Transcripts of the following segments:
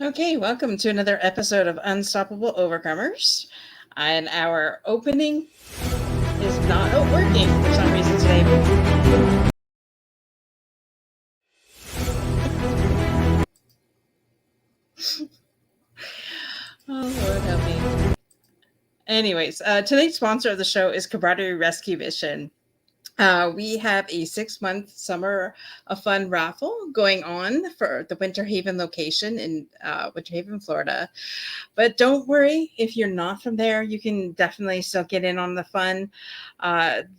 Okay, welcome to another episode of Unstoppable Overcomers. And our opening is not working for some reason today. Oh, Lord help me. Anyways, today's sponsor of the show is Camaraderie Rescue Mission. We have a 6-month summer of fun raffle going on for the Winter Haven location in Winter Haven, Florida. But don't worry, if you're not from there, you can definitely still get in on the fun.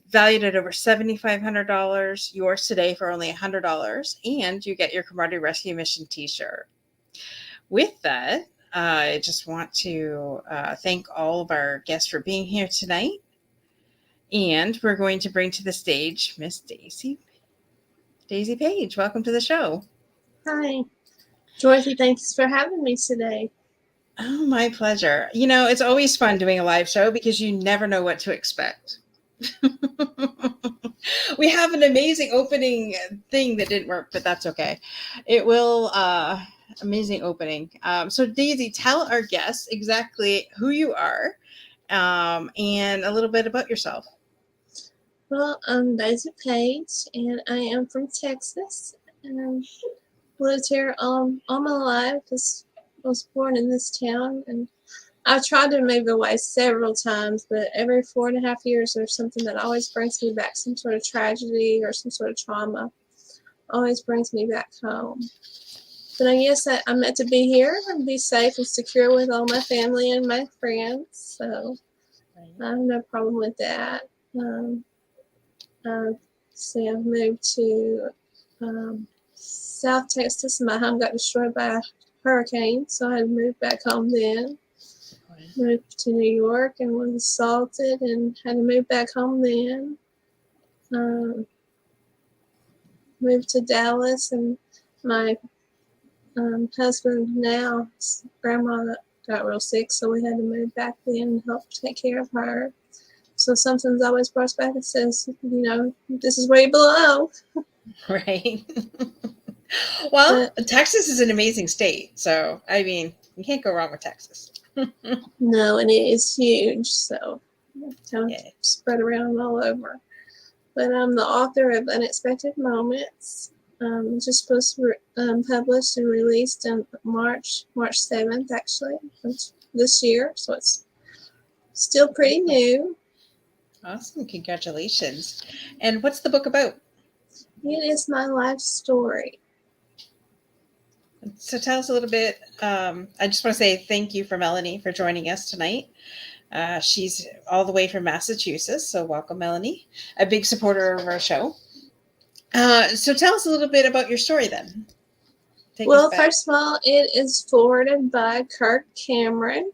Valued at over $7,500, yours today for only $100, and you get your Camaraderie Rescue Mission t-shirt. With that, I just want to thank all of our guests for being here tonight. And we're going to bring to the stage Miss Daisy Paige. Welcome to the show. Hi, Dorothy. Thanks for having me today. Oh, my pleasure. You know, it's always fun doing a live show because you never know what to expect. We have an amazing opening thing that didn't work, but that's okay. It will, amazing opening. So Daisy, tell our guests exactly who you are and a little bit about yourself. Well, I'm Daisy Paige, and I am from Texas. And lived here all my life. I was born in this town, and I've tried to move away several times, but every 4.5 years there's something that always brings me back, some sort of tragedy or some sort of trauma. Always brings me back home. But I guess I'm meant to be here and be safe and secure with all my family and my friends, so I have no problem with that. I've moved to South Texas. My home got destroyed by a hurricane, so I had moved back home then. Moved to New York and was assaulted and had to move back home then. Moved to Dallas, and my husband now, grandma got real sick, so we had to move back then and help take care of her. So something's always brought us back and says, you know, this is where you belong. Right. Well, Texas is an amazing state. So, I mean, you can't go wrong with Texas. No, and it is huge. So, kind of spread around all over. But I'm the author of Unexpected Moments. Just supposed to be published and released on March 7th, actually, this year. So it's still pretty new. Awesome. Congratulations. And what's the book about? It is my life story. So tell us a little bit. I just want to say thank you for Melanie for joining us tonight. She's all the way from Massachusetts. So welcome, Melanie. A big supporter of our show. So tell us a little bit about your story then. Well, first of all, it is forwarded by Kirk Cameron.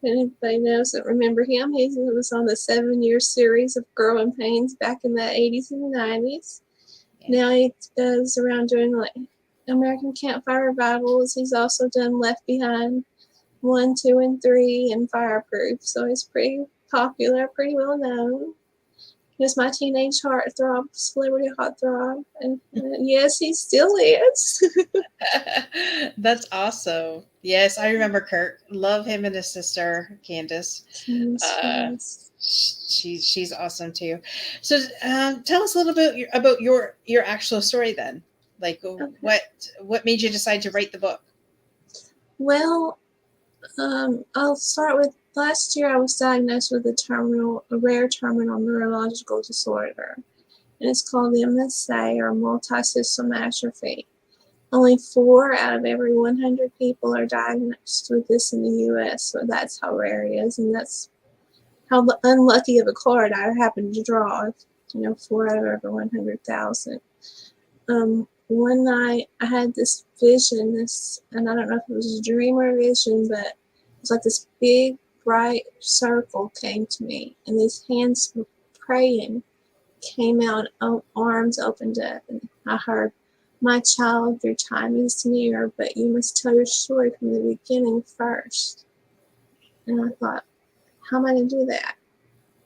Anybody knows that remember him? He was on the 7-year series of Growing Pains back in the 80s and 90s. Yeah. Now he goes around doing like American Campfire Revivals. He's also done Left Behind 1, 2, and 3 and Fireproof. So he's pretty popular, pretty well known. He was my teenage heartthrob, celebrity heartthrob. And yes, he still is. That's awesome. Yes, I remember Kurt. Love him and his sister, Candace. Yes. She's awesome too. So tell us a little bit about your actual story then. Like what made you decide to write the book? Well, I'll start with last year I was diagnosed with a rare terminal neurological disorder. And it's called MSA, or multisystem atrophy. Only 4 out of every 100 people are diagnosed with this in the U.S., so that's how rare it is, and that's how unlucky of a card I happened to draw. 4 out of over 100,000. One night I had this vision, and I don't know if it was a dream or a vision, but it was like this big bright circle came to me, and these hands were praying, came out, arms opened up, and I heard, "My child, your time is near, but you must tell your story from the beginning first." And I thought, how am I going to do that?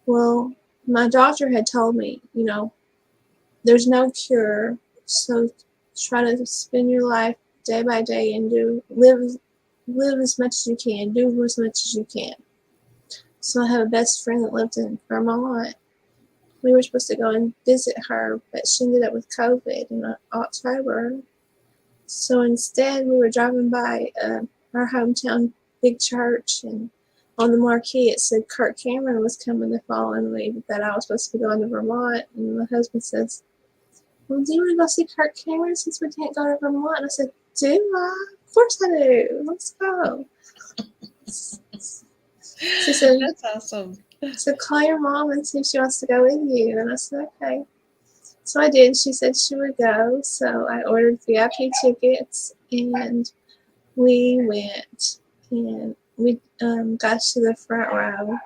Well, my doctor had told me, there's no cure, so try to spend your life day by day and live as much as you can, do as much as you can. So I have a best friend that lived in Vermont. We were supposed to go and visit her, but she ended up with COVID in October. So instead, we were driving by our hometown big church, and on the marquee it said Kirk Cameron was coming the following week, but that I was supposed to be going to Vermont. And my husband says, "Well, do you want to go see Kirk Cameron since we can't go to Vermont?" And I said, "Do I? Of course I do. Let's go." She said, That's awesome. "So call your mom and see if she wants to go with you." And I said, "Okay." So I did. She said she would go. So I ordered VIP tickets, and we went, and we got to the front row,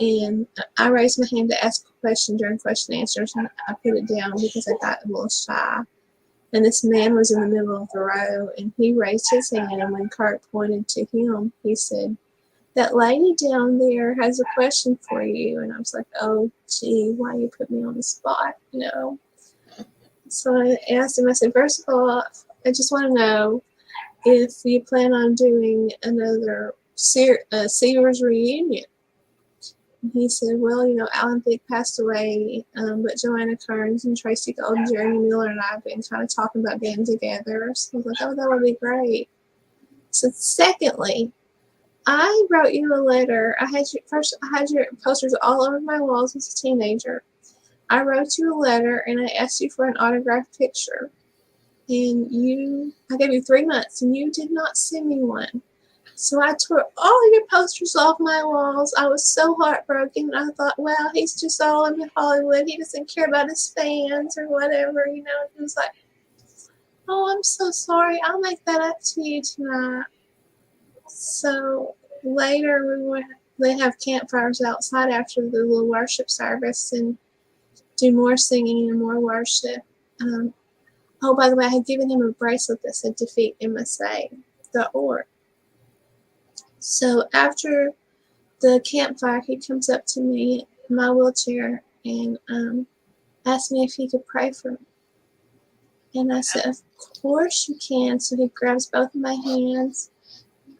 and I raised my hand to ask a question during question and answers, and I put it down because I got a little shy. And this man was in the middle of the row, and he raised his hand, and when Kirk pointed to him, he said, "That lady down there has a question for you." And I was like, "Oh, gee, why you put me on the spot, So I asked him, I said, "First of all, I just want to know if you plan on doing another Sears reunion." And he said, "Well, Alan Thicke passed away, but Joanna Kearns and Tracy Gold and Jeremy Miller and I have been kind of talking about getting together." So I was like, "Oh, that would be great." So secondly, I wrote you a letter. I had your posters all over my walls as a teenager. I wrote you a letter, and I asked you for an autographed picture. And I gave you 3 months, and you did not send me one. So I tore all your posters off my walls. I was so heartbroken. I thought, well, he's just all in Hollywood. He doesn't care about his fans or whatever, He was like, "Oh, I'm so sorry. I'll make that up to you tonight." So later, they have campfires outside after the little worship service and do more singing and more worship. Oh, by the way, I had given him a bracelet that said defeatmsa.org. So after the campfire, he comes up to me in my wheelchair and asked me if he could pray for me. And I said, "Of course you can." So he grabs both of my hands.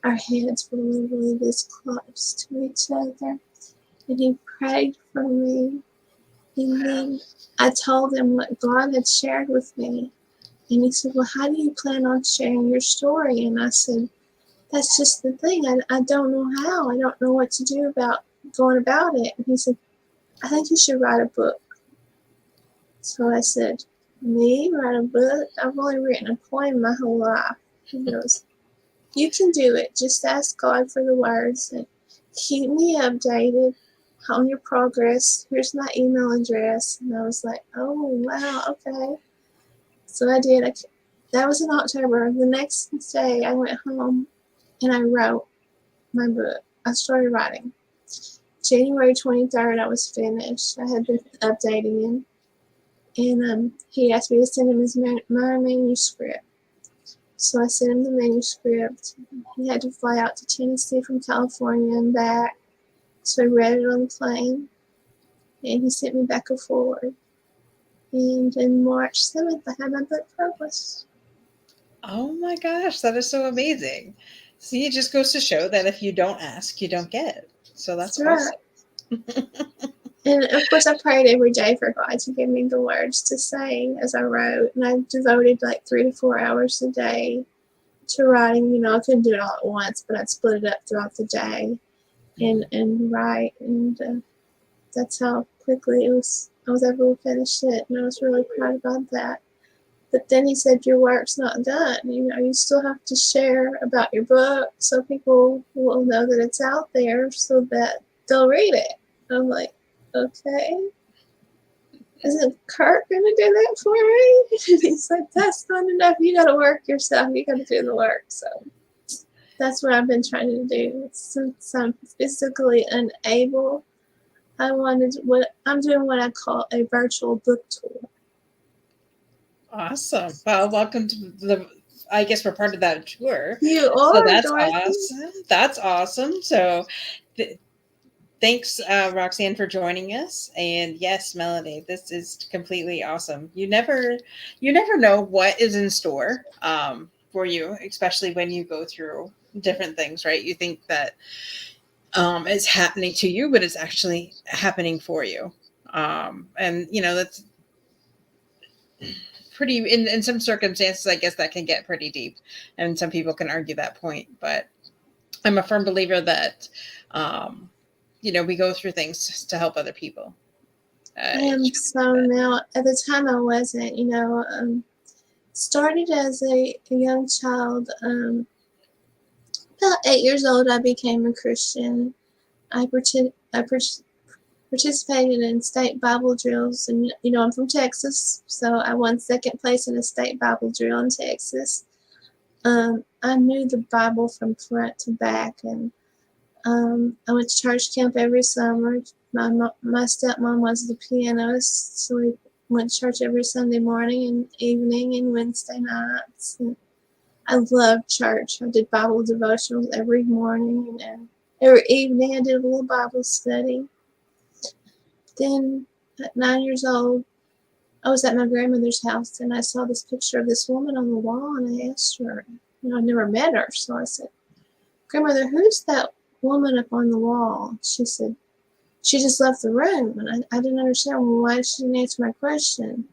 Our heads were literally this close to each other. And he prayed for me. And then I told him what God had shared with me. And he said, "Well, how do you plan on sharing your story?" And I said, "That's just the thing. I don't know how. I don't know what to do about going about it." And he said, "I think you should write a book." So I said, "Me? Write a book? I've only written a poem my whole life." He goes, "You can do it. Just ask God for the words and keep me updated on your progress. Here's my email address." And I was like, "Oh, wow, okay." So I did. That was in October. The next day, I went home and I wrote my book. I started writing. January 23rd, I was finished. I had been updating him. And he asked me to send him my manuscript. So I sent him the manuscript. He had to fly out to Tennessee from California and back. So I read it on the plane. And he sent me back a foreword. And on March 7th, I had my book published. Oh my gosh, that is so amazing. See, it just goes to show that if you don't ask, you don't get. So that's awesome. And of course, I prayed every day for God to give me the words to say as I wrote. And I devoted like 3 to 4 hours a day to writing. I couldn't do it all at once, but I'd split it up throughout the day and write. And that's how quickly I was able to finish it. And I was really proud about that. But then he said, "Your work's not done. You still have to share about your book so people will know that it's out there so that they'll read it." I'm like, "Okay." Isn't Kirk going to do that for me? And he said, that's not enough. You got to work yourself. You got to do the work. So that's what I've been trying to do. Since I'm physically unable, I'm doing what I call a virtual book tour. Awesome. Well, welcome to I guess we're part of that tour. You So are, that's Dorothy. awesome. That's awesome. So thanks, Roxanne, for joining us. And yes, Melody, this is completely awesome. You never know what is in store for you, especially when you go through different things, right? You think that it's happening to you, but it's actually happening for you. And that's pretty in some circumstances. I guess that can get pretty deep, and some people can argue that point. But I'm a firm believer that um, we go through things to help other people. I am so now. At the time, I wasn't. Started as a young child. About 8 years old, I became a Christian. I participated in state Bible drills, and I'm from Texas, so I won second place in a state Bible drill in Texas. I knew the Bible from front to back, and I went to church camp every summer. My stepmom was the pianist, so we went to church every Sunday morning and evening and Wednesday nights. And I loved church. I did Bible devotionals every morning, and every evening I did a little Bible study. Then at 9 years old, I was at my grandmother's house, and I saw this picture of this woman on the wall, and I asked her, I never met her, so I said, Grandmother, who's that woman up on the wall? She said, she just left the room, and I didn't understand why she didn't answer my question.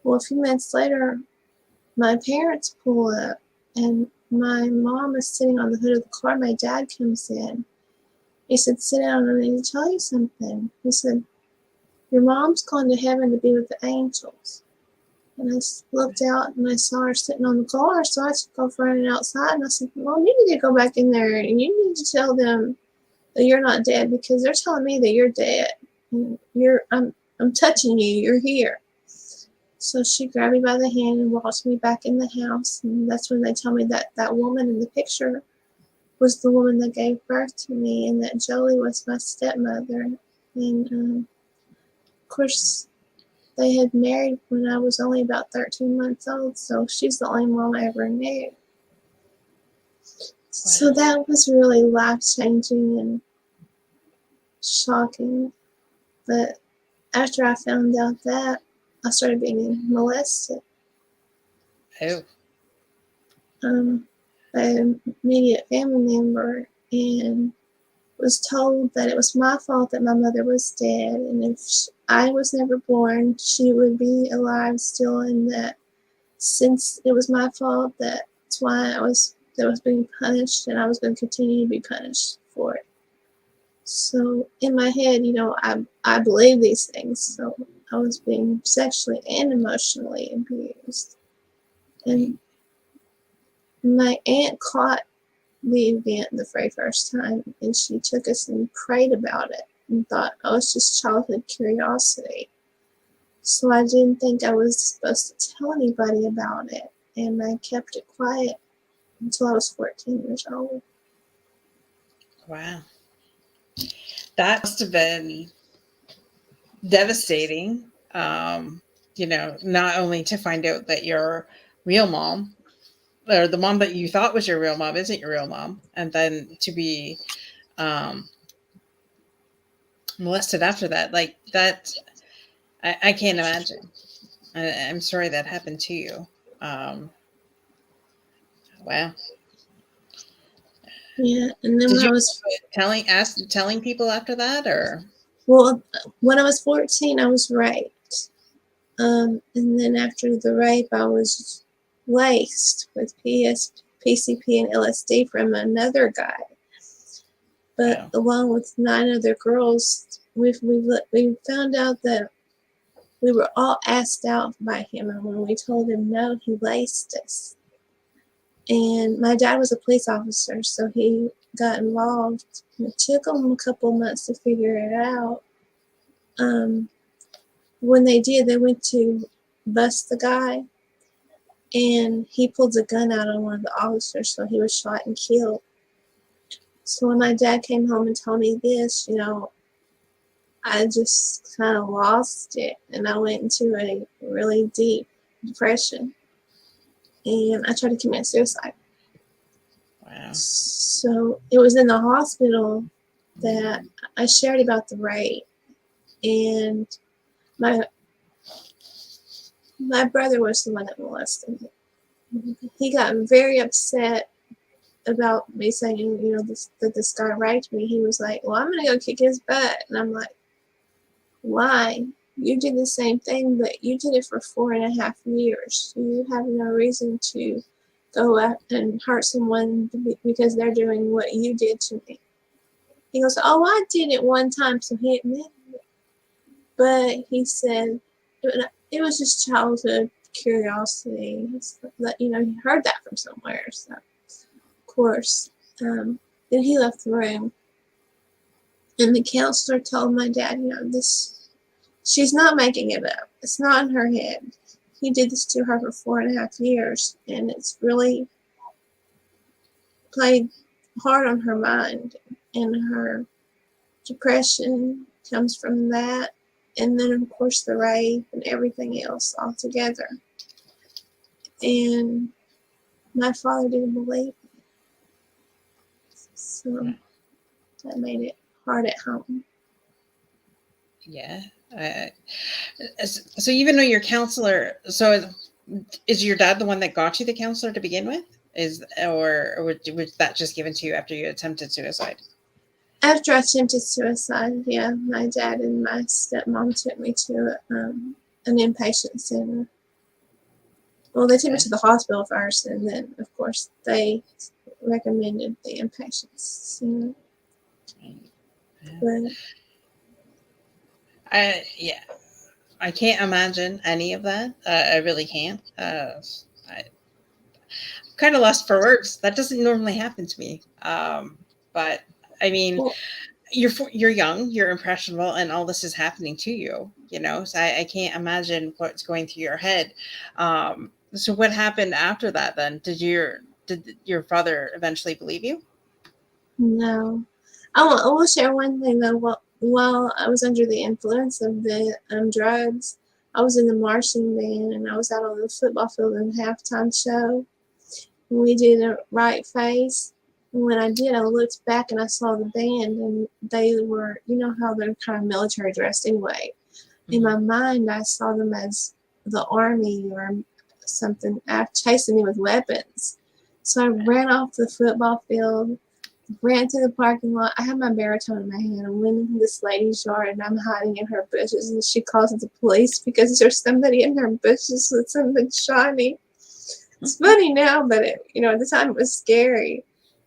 Well, a few minutes later, my parents pull up, and my mom is sitting on the hood of the car. My dad comes in. He said, sit down, I need to tell you something. He said, your mom's gone to heaven to be with the angels. And I looked out and I saw her sitting on the car, so I took off running outside, and I said, Mom, you need to go back in there and you need to tell them that you're not dead, because they're telling me that you're dead. And I'm touching you, you're here. So she grabbed me by the hand and walked me back in the house, and that's when they tell me that that woman in the picture was the woman that gave birth to me, and that Jolie was my stepmother. And of course, they had married when I was only about 13 months old, so she's the only mom I ever knew. Wow. So that was really life-changing and shocking. But after I found out that, I started being molested. Oh. By an immediate family member, and was told that it was my fault that my mother was dead, and if I was never born, she would be alive still, and that since it was my fault, that's why I was being punished, and I was going to continue to be punished for it. So in my head, I believe these things, so I was being sexually and emotionally abused. And my aunt caught the event the very first time, and she took us and prayed about it and thought, oh, it's just childhood curiosity. So I didn't think I was supposed to tell anybody about it, and I kept it quiet until I was 14 years old. Wow. That must have been devastating. Not only to find out that your real mom, or the mom that you thought was your real mom, isn't your real mom, and then to be molested after that. Like that, I can't imagine. I'm sorry that happened to you. Wow. Yeah, and then Did when you I was telling people after that, or? Well, when I was 14, I was raped. And then after the rape, I was laced with PCP and LSD from another guy. But Wow. along with 9 other girls, we found out that we were all asked out by him, and when we told him no, he laced us. And my dad was a police officer, so he got involved. It took him a couple months to figure it out. when they did, they went to bust the guy, and he pulled a gun out on one of the officers, so he was shot and killed. So when my dad came home and told me this, I just kind of lost it, and I went into a really deep depression, and I tried to commit suicide. Wow. So it was in the hospital that I shared about the rape, and my brother was the one that molested me. He got very upset about me saying, that this guy raped me. He was like, "Well, I'm gonna go kick his butt," and I'm like, "Why? You did the same thing, but you did it for 4.5 years. You have no reason to go out and hurt someone because they're doing what you did to me." He goes, "Oh, I did it one time," so he admitted it. But he said it was just childhood curiosity. He heard that from somewhere. So, of course, then he left the room, and the counselor told my dad, she's not making it up. It's not in her head. He did this to her for 4.5 years, and it's really played hard on her mind, and her depression comes from that, and then of course the rape and everything else all together. And my father didn't believe me, so that made it hard at home. Yeah. So even though your counselor, so is your dad the one that got you the counselor to begin with? Or was that just given to you after you attempted suicide? After I attempted suicide, yeah, my dad and my stepmom took me to an inpatient center. Well, they took me to the hospital first, and then, of course, they recommended the inpatient center. But I can't imagine any of that. I really can't. I kind of lost for words. That doesn't normally happen to me. But I mean, well, you're young, you're impressionable, and all this is happening to you. So I can't imagine what's going through your head. So what happened after that? Then did your father eventually believe you? no. I will share one thing though. While I was under the influence of the drugs, I was in the marching band, and I was out on the football field in a halftime show. And we did a right face. And when I did, I looked back and I saw the band, and they were, how they're kind of military dressed anyway. Mm-hmm. In my mind, I saw them as the army or something chasing me with weapons. So I ran off the football field, ran to the parking lot. I had my baritone in my hand. I went into this lady's yard, and I'm hiding in her bushes, and she calls the police because there's somebody in her bushes with something shiny. It's funny now, but at the time it was scary.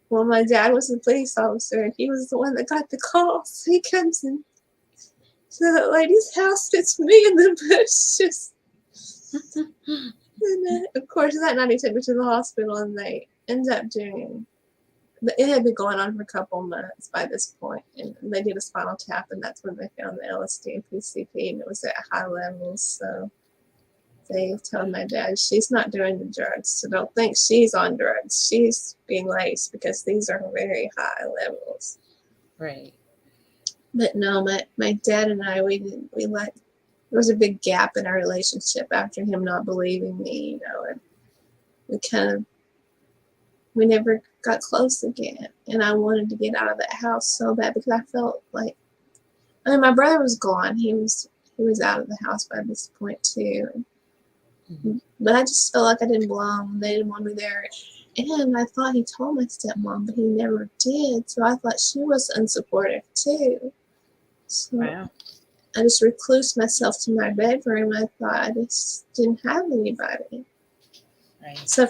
Well, my dad was a police officer, and he was the one that got the call. So he comes in to that lady's house. It's me in the bushes. And of course, that night he took me to the hospital, and they ended up doing. It had been going on for a couple months by this point, and they did a spinal tap, and that's when they found the LSD and PCP, and it was at high levels. So they told my dad, "She's not doing the drugs, so don't think she's on drugs. She's being laced because these are very high levels." Right. But no, my dad and I, we there was a big gap in our relationship after him not believing me, and we never got close again. And I wanted to get out of that house so bad because I felt like, my brother was gone. He was out of the house by this point too. Mm-hmm. But I just felt like I didn't belong. They didn't want me there. And I thought he told my stepmom, but he never did. So I thought she was unsupportive too. So wow. I just reclused myself to my bedroom. I thought I just didn't have anybody. Right. So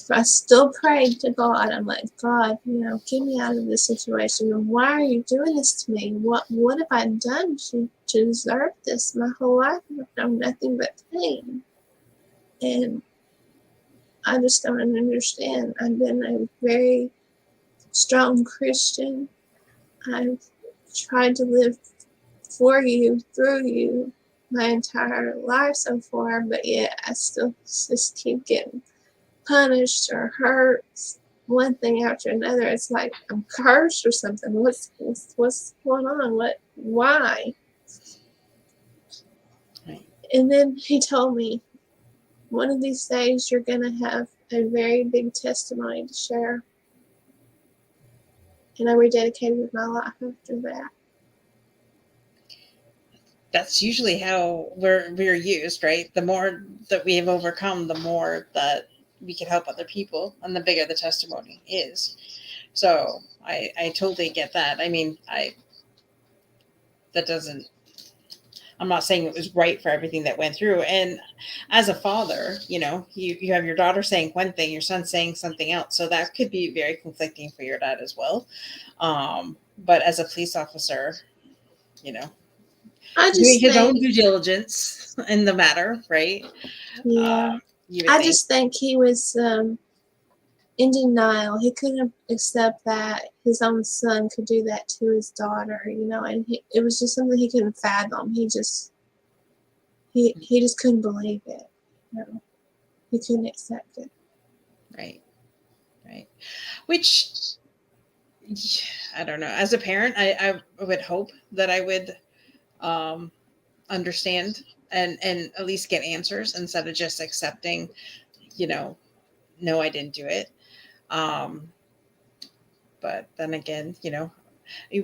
I still prayed to God. I'm like, "God, get me out of this situation. And why are you doing this to me? What have I done to deserve this? My whole life I've done nothing but pain. And I just don't understand. I've been a very strong Christian. I've tried to live for you, through you, my entire life so far, but yet I still just keep getting punished or hurt, one thing after another. It's like I'm cursed or something. What's going on? Why? Right. And then he told me, one of these days you're gonna have a very big testimony to share. And I rededicated my life after that. That's usually how we're used, right? The more that we have overcome, the more that we can help other people, and the bigger the testimony is. So I totally get that. I mean, I that doesn't. I'm not saying it was right for everything that went through. And as a father, you have your daughter saying one thing, your son saying something else. So that could be very conflicting for your dad as well. But as a police officer, you know, I doing just his own think, due diligence in the matter, right? yeah, You would I think, just think he was in denial. He couldn't accept that his own son could do that to his daughter, and it was just something he couldn't fathom. He just couldn't believe it. He couldn't accept it. right, right. Which I don't know. As a parent, I would hope that I would um, understand and at least get answers instead of just accepting, you know, no, I didn't do it. Um, but then again,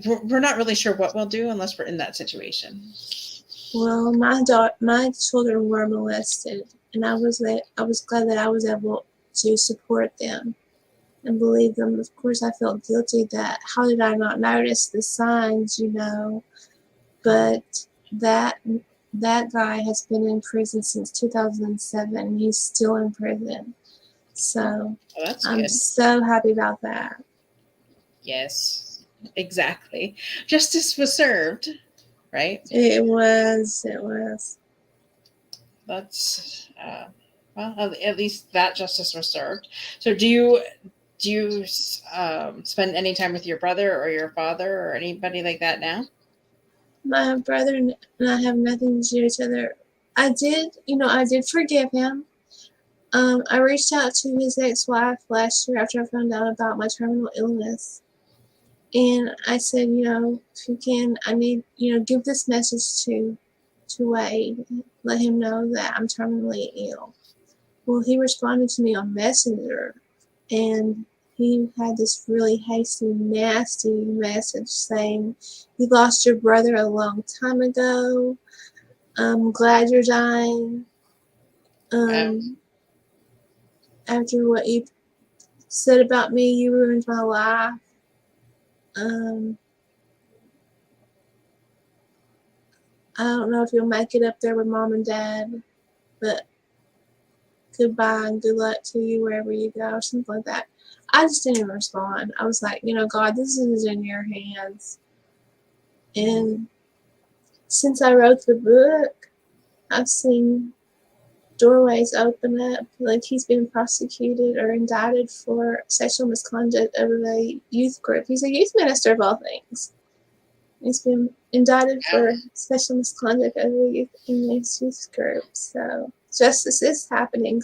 we're not really sure what we'll do unless we're in that situation. Well, my children were molested, and I was glad that I was able to support them and believe them. Of course, I felt guilty that how did I not notice the signs. But that guy has been in prison since 2007. He's still in prison, so Well, that's I'm good. so happy about that. Yes, exactly. Justice was served, right? It was. That's well, at least that justice was served. So do you spend any time with your brother or your father or anybody like that now? My brother and I have nothing to do with each other. I did forgive him. I reached out to his ex-wife last year after I found out about my terminal illness. And I said, if you can, I need, give this message to Wade. Let him know that I'm terminally ill. Well, he responded to me on Messenger, and he had this really hasty, nasty message saying, "You lost your brother a long time ago. I'm glad you're dying. Wow. Um, after what you said about me, you ruined my life. Um, I don't know if you'll make it up there with mom and dad, but goodbye and good luck to you wherever you go," or something like that. I just didn't respond. I was like, God, this is in your hands. And since I wrote the book, I've seen doorways open up. Like he's been prosecuted or indicted for sexual misconduct of a youth group. He's a youth minister of all things. He's been indicted Wow. for sexual misconduct of a youth in this youth group. So justice is happening.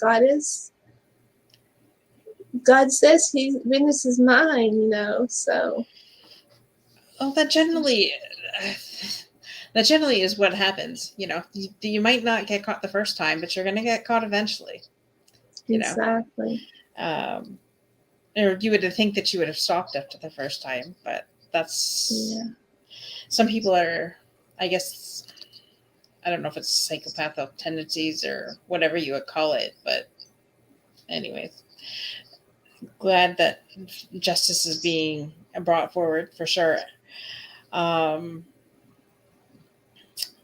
God says vengeance is mine. So Well, that generally is what happens. You might not get caught the first time, but you're going to get caught eventually. You know, exactly. um, or you would think that you would have stopped after the first time, but Yeah. that's some people are, I guess, I don't know if it's psychopathic tendencies or whatever you would call it, but anyways, glad that justice is being brought forward for sure. Um,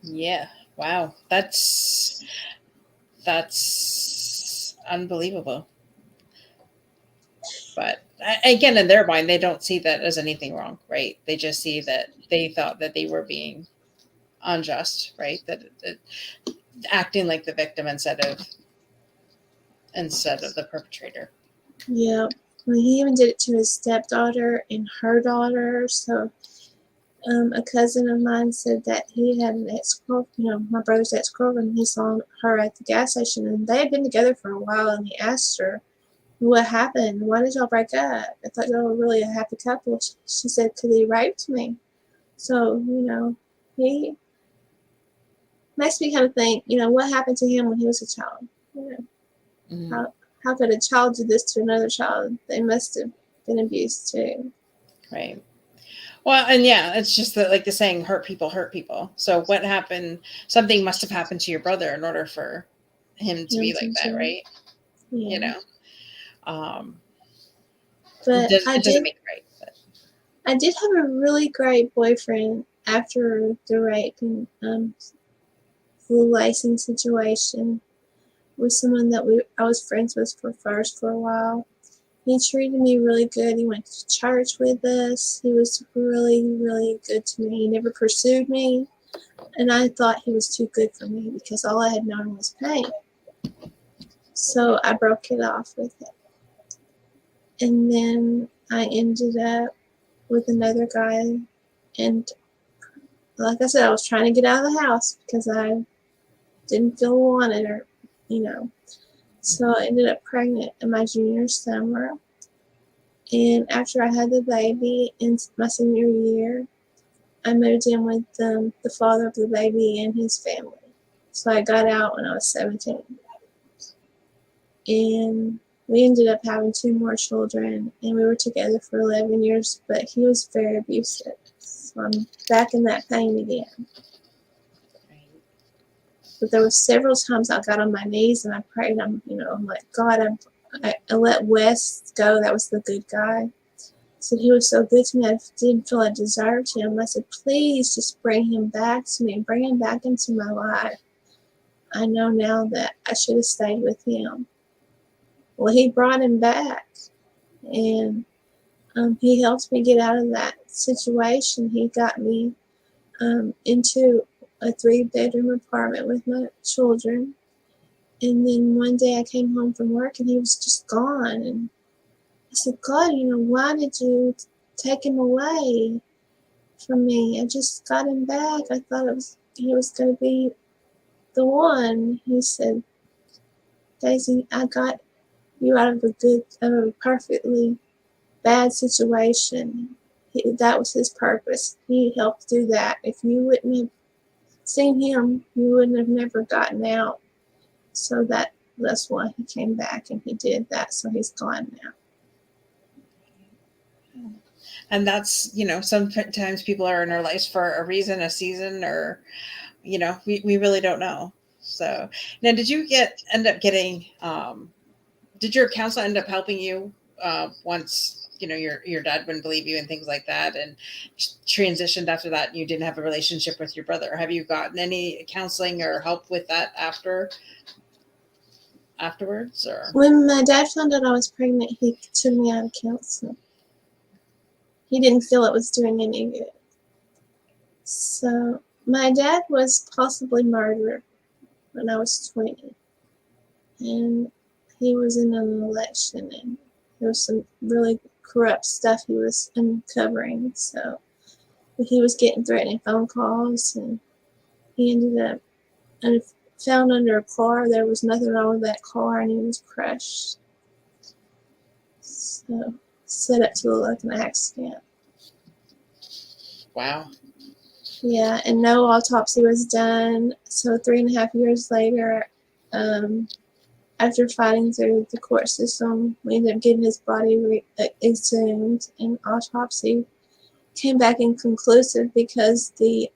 yeah, wow, that's unbelievable. But again, in their mind, they don't see that as anything wrong, right? They just see that they thought that they were being unjust, right? That acting like the victim instead of the perpetrator. Yeah. Well, he even did it to his stepdaughter and her daughter. So A cousin of mine said that he had an ex-girlfriend, my brother's ex-girlfriend. He saw her at the gas station, and they had been together for a while. And he asked her, "What happened? Why did y'all break up? I thought y'all were really a happy couple." She said, "'Cause he raped me." So he makes me kind of think, what happened to him when he was a child? You know, Mm-hmm. how could a child do this to another child? They must have been abused too. Right. Well, and yeah, it's just that, like the saying, hurt people hurt people. So what happened? Something must have happened to your brother in order for him to be like that, right? You Yeah. know, um, But it doesn't make it right. But. I did have a really great boyfriend after the rape and the license situation with someone that I was friends with for a while. He treated me really good. He went to church with us. He was really, really good to me. He never pursued me. And I thought he was too good for me because all I had known was pain. So I broke it off with him. And then I ended up with another guy. And like I said, I was trying to get out of the house because I didn't feel wanted or. So I ended up pregnant in my junior summer. And after I had the baby in my senior year, I moved in with the father of the baby and his family. So I got out when I was 17. And we ended up having 2 more children, and we were together for 11 years, but he was very abusive. So I'm back in that pain again. But there were several times I got on my knees and I prayed. I'm like, God, I let Wes go. That was the good guy. Said he was so good to me. I didn't feel I deserved him. I said, please just bring him back to me. Bring him back into my life. I know now that I should have stayed with him. Well, he brought him back, and he helped me get out of that situation. He got me into a 3-bedroom apartment with my children. And then one day I came home from work and he was just gone. And I said, God, why did you take him away from me? I just got him back. I thought he was going to be the one. He said, Daisy, I got you out of a perfectly bad situation. That was his purpose. He helped do that. If you wouldn't have seen him, you wouldn't have never gotten out. So that's why he came back and he did that. So he's gone now. And that's, sometimes people are in our lives for a reason, a season, or, we really don't know. So now, did you end up getting, did your counselor end up helping you once, your dad wouldn't believe you and things like that, and transitioned after that, and you didn't have a relationship with your brother? Have you gotten any counseling or help with that afterwards? Or when my dad found out I was pregnant, he took me out of counseling. He didn't feel it was doing any good. So my dad was possibly murdered when I was 20. And he was in an election, and there was some really corrupt stuff he was uncovering. So he was getting threatening phone calls, and he ended up found under a car. There was nothing wrong with that car, and he was crushed. So set up to look like an accident. wow. Yeah, and no autopsy was done. So 3.5 years later, after fighting through the court system, we ended up getting his body exhumed, and autopsy came back inconclusive because the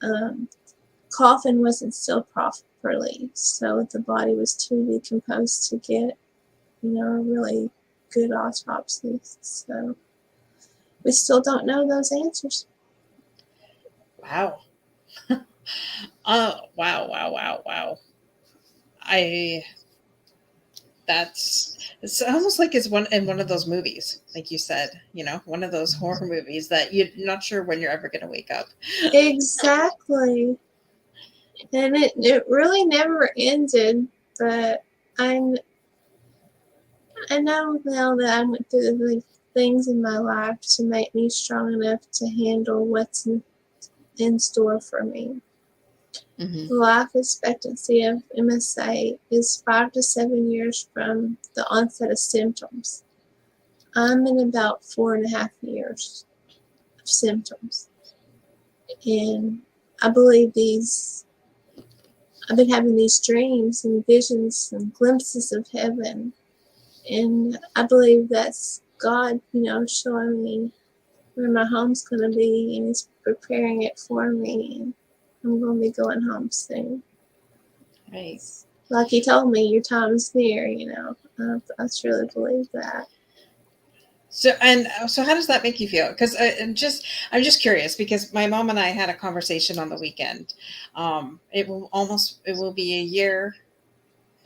coffin wasn't sealed properly. So the body was too decomposed to get, a really good autopsy. So we still don't know those answers. Wow. Wow. I it's almost like it's one of those movies, like you said, one of those horror movies that you're not sure when you're ever going to wake up. Exactly. And it really never ended, but I know now that I went through the things in my life to make me strong enough to handle what's in store for me. Mm-hmm. The life expectancy of MSA is 5 to 7 years from the onset of symptoms. I'm in about 4.5 years of symptoms. And I believe I've been having these dreams and visions and glimpses of heaven. And I believe that's God, showing me where my home's going to be, and He's preparing it for me. And I'm going to be going home soon. Right. Like He told me, your time is near, I truly believe that. So how does that make you feel? Because I'm just curious, because my mom and I had a conversation on the weekend. It will be a year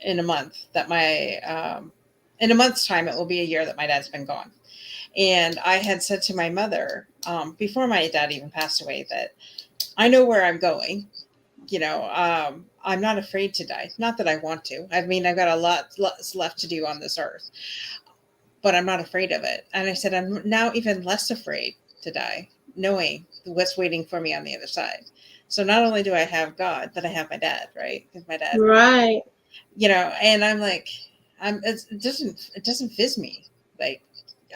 in a month that in a month's time it will be a year that my dad's been gone. And I had said to my mother, before my dad even passed away, that I know where I'm going. I'm not afraid to die. Not that I want to. I mean, I've got a lot left to do on this earth, but I'm not afraid of it. And I said, I'm now even less afraid to die, knowing what's waiting for me on the other side. So not only do I have God, but I have my dad, right? Because my dad, right. And I'm like, it doesn't fizz me. Like,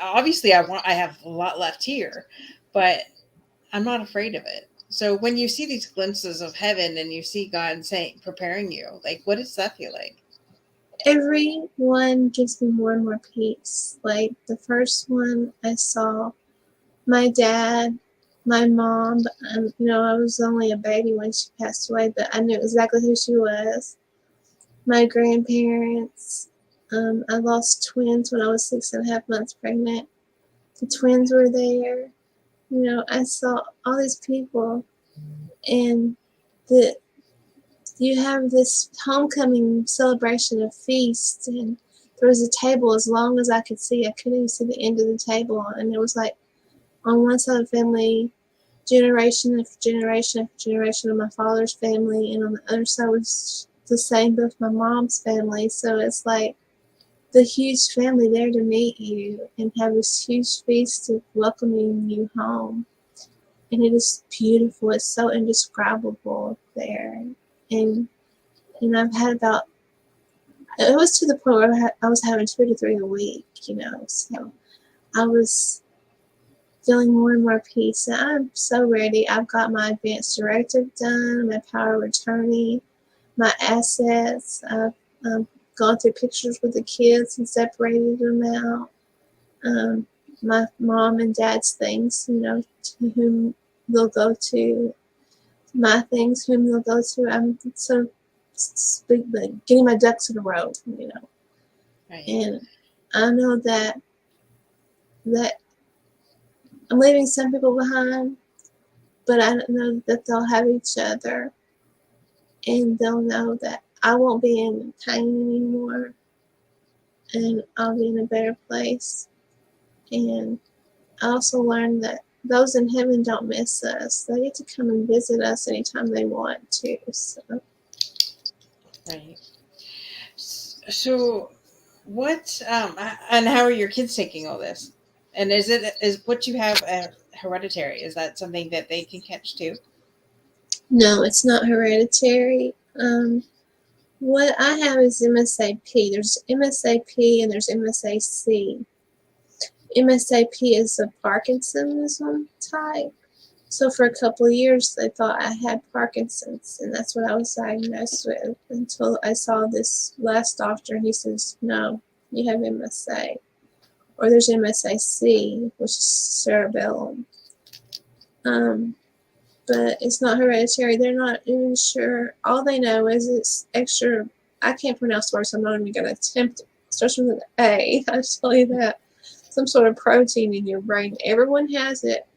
obviously I have a lot left here, but I'm not afraid of it. So when you see these glimpses of heaven and you see God saying, preparing you, like, what does that feel like? Every one gives me more and more peace. Like the first one I saw, my dad, my mom, I was only a baby when she passed away, but I knew exactly who she was. My grandparents, I lost twins when I was 6.5 months pregnant. The twins were there. I saw all these people, and the you have this homecoming celebration of feast, and there was a table as long as I could see. I couldn't even see the end of the table, and it was like on one side of the family, generation after generation after generation of my father's family, and on the other side was the same with my mom's family. So it's like the huge family there to meet you and have this huge feast of welcoming you home. And it is beautiful. It's so indescribable there. And I've had it was to the point where I was having 2 to 3 a week, so I was feeling more and more peace. And I'm so ready. I've got my advance directive done, my power of attorney, my assets. I've gone through pictures with the kids and separated them out. My mom and dad's things, to whom they'll go to. My things, whom they'll go to. I'm so getting my ducks in a row, Right. And I know that I'm leaving some people behind, but I know that they'll have each other, and they'll know that I won't be in pain anymore, and I'll be in a better place. And I also learned that those in heaven don't miss us. They get to come and visit us anytime they want to. So. Right. So what and how are your kids taking all this? And is what you have hereditary? Is that something that they can catch too? No, it's not hereditary. What I have is MSAP. There's MSAP and there's MSAC. MSAP is a Parkinsonism type. So for a couple of years, they thought I had Parkinson's, and that's what I was diagnosed with until I saw this last doctor, and he says, no, you have MSA. Or there's MSAC, which is cerebellum. But it's not hereditary. They're not even sure. All they know is it's extra. I can't pronounce the word, so I'm not even going to attempt it. It starts with an A. I just tell you that. Some sort of protein in your brain. Everyone has it,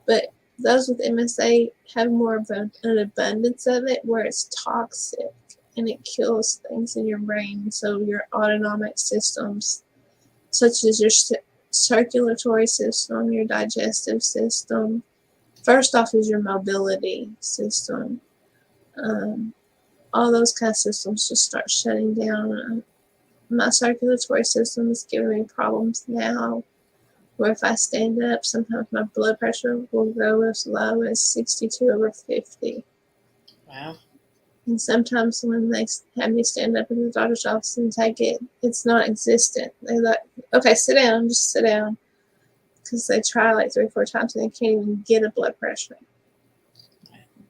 but those with MSA have more of an abundance of it, where it's toxic and it kills things in your brain. So your autonomic systems, such as your circulatory system, your digestive system. First off is your mobility system. All those kind of systems just start shutting down. My circulatory system is giving me problems now where if I stand up, sometimes my blood pressure will go as low as 62/50. Wow. And sometimes when they have me stand up in the doctor's office and take it, it's non-existent. They're like, okay, sit down, just sit down. Because they try like 3 or 4 times and they can't even get a blood pressure.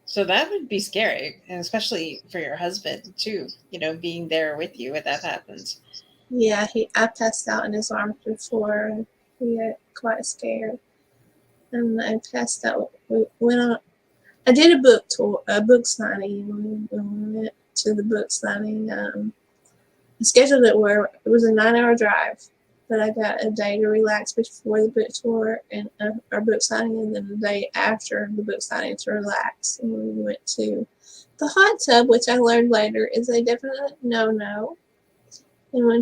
So that would be scary, and especially for your husband too, being there with you when that happens. Yeah, I passed out in his arms before, and he got quite scared. And I passed out. We went on. I did a book tour, a book signing. When we went to the book signing, I scheduled it where it was a 9-hour drive, but I got a day to relax before the book tour and our book signing, and then the day after the book signing to relax. And we went to the hot tub, which I learned later is a definite no-no. And when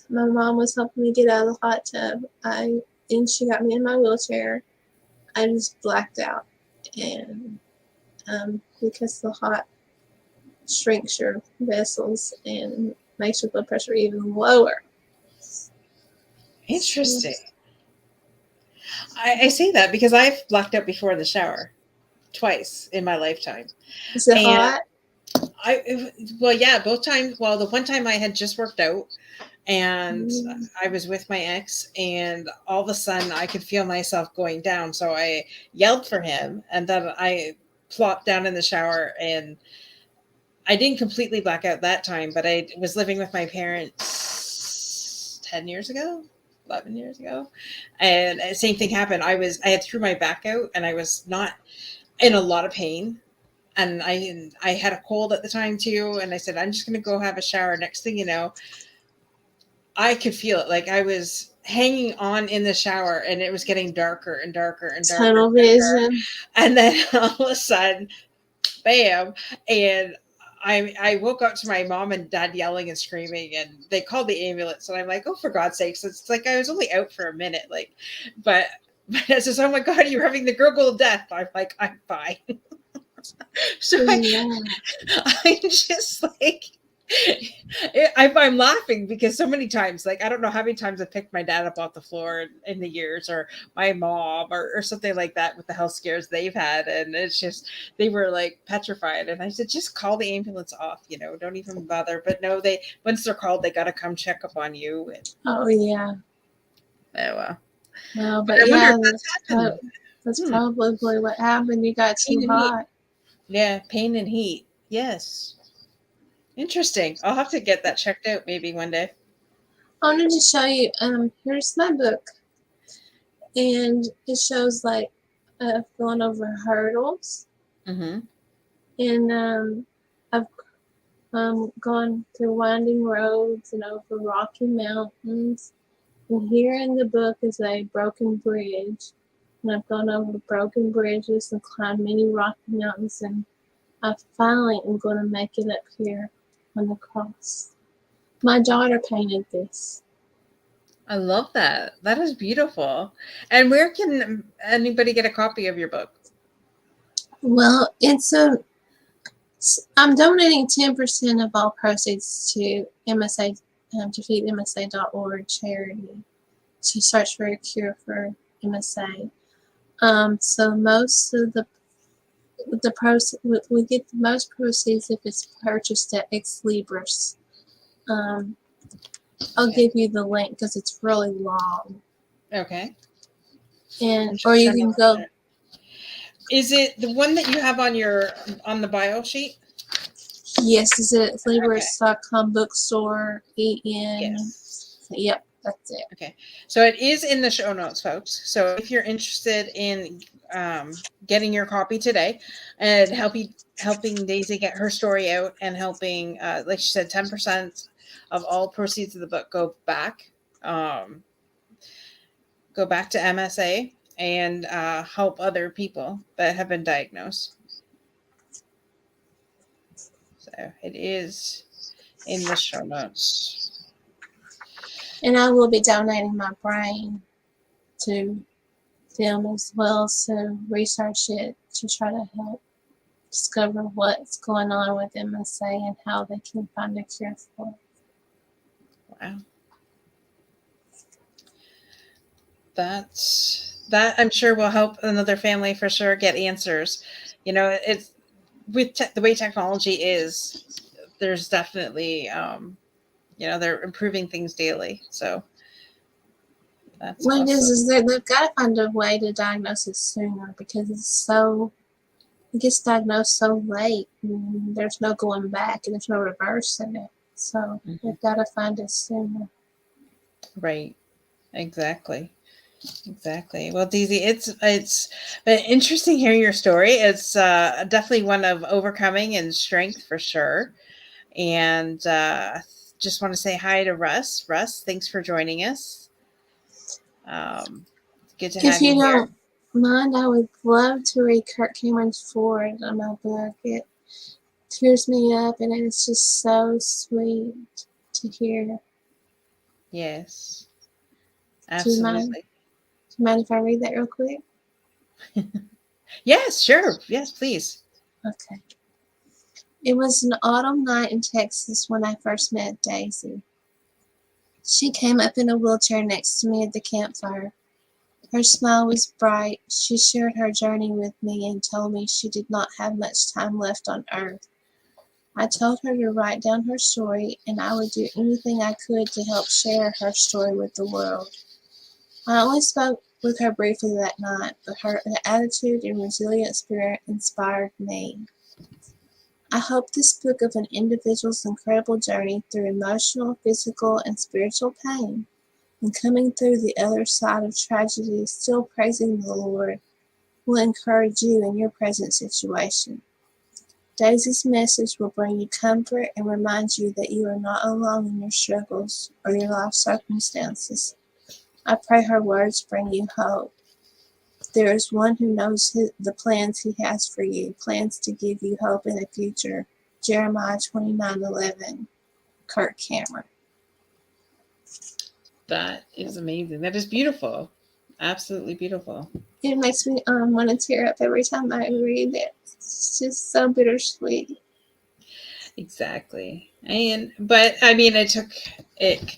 my mom was helping me get out of the hot tub, and she got me in my wheelchair, I just blacked out, and because the hot shrinks your vessels and makes your blood pressure even lower. Interesting. I say that because I've blacked out before in the shower twice in my lifetime. Is it And hot? well, yeah, both times. Well, the one time I had just worked out and I was with my ex, and all of a sudden I could feel myself going down. So I yelled for him, and then I plopped down in the shower, and I didn't completely black out that time, but I was living with my parents 10 years ago, 11 years ago. And same thing happened. I had threw my back out, and I was not in a lot of pain. And I had a cold at the time too. And I said, I'm just going to go have a shower. Next thing you know, I could feel it. Like I was hanging on in the shower, and it was getting darker and darker and darker. Tunnel vision. And then all of a sudden, bam. And I woke up to my mom and dad yelling and screaming, and they called the ambulance. And I'm like, oh, for God's sakes. It's like I was only out for a minute. But it says, oh my God, you're having the gurgle of death. I'm like, I'm fine. So I'm just like, I'm laughing because so many times, like, I don't know how many times I picked my dad up off the floor in the years, or my mom or something like that with the health scares they've had. And it's just, they were like petrified. And I said, just call the ambulance off, don't even bother. But no, once they're called, they got to come check up on you. And, oh, yeah. Oh, well. No, but yeah, that's probably what happened. You got too hot. Yeah, pain and heat. Yes. Interesting. I'll have to get that checked out maybe one day. I wanted to show you, here's my book. And it shows like going over hurdles. Mm-hmm. And I've gone through winding roads and over rocky mountains. And here in the book is a broken bridge. And I've gone over broken bridges and climbed many rocky mountains. And I finally am going to make it up here on the cross. My daughter painted this. I love that. That is beautiful. And where can anybody get a copy of your book? Well, I'm donating 10% of all proceeds to MSA, defeatmsa.org charity to search for a cure for MSA. So most of the proceeds, we get the most proceeds if it's purchased at Ex Libris. I'll give you the link because it's really long. Okay. Or you can go. Is it the one that you have on the bio sheet? Yes, is it Libris.com bookstore EN? Yes. Yep, that's it. Okay. So it is in the show notes, folks. So if you're interested in getting your copy today and helping Daisy get her story out, and helping, like she said, 10% of all proceeds of the book go back to MSA and help other people that have been diagnosed. So it is in the show notes. And I will be donating my brain to them as well, so research it to try to help discover what's going on with MSA and how they can find a cure for it. Wow. That I'm sure will help another family for sure get answers. It's with the way technology is. There's definitely they're improving things daily. So that's What it awesome. is they've got to find a way to diagnose it sooner because it gets diagnosed so late. And there's no going back and there's no reversing it. So Mhm. they've got to find it sooner. Right. Exactly. Exactly. Well, Daisy, it's been interesting hearing your story. It's definitely one of overcoming and strength for sure. And just want to say hi to Russ. Russ, thanks for joining us. Um, good to If have you you here. don't mind, I would love to read Kirk Cameron's foreword on my book. It tears me up and it's just so sweet to hear. Yes, Do you mind? absolutely. Do you mind if I read that real quick? Yes, sure. Yes, please. Okay. It was an autumn night in Texas when I first met Daisy. She came up in a wheelchair next to me at the campfire. Her smile was bright. She shared her journey with me and told me she did not have much time left on earth. I told her to write down her story and I would do anything I could to help share her story with the world. I only spoke with her briefly that night, but her attitude and resilient spirit inspired me. I hope this book of an individual's incredible journey through emotional, physical, and spiritual pain, and coming through the other side of tragedy still praising the Lord, will encourage you in your present situation. Daisy's message will bring you comfort and remind you that you are not alone in your struggles or your life circumstances. I pray her words bring you hope. There is one who knows the plans he has for you, plans to give you hope in the future. Jeremiah 29:11. Kirk Cameron. That is amazing. That is beautiful. Absolutely beautiful. It makes me want to tear up every time I read it. It's just so bittersweet. Exactly. But I mean, it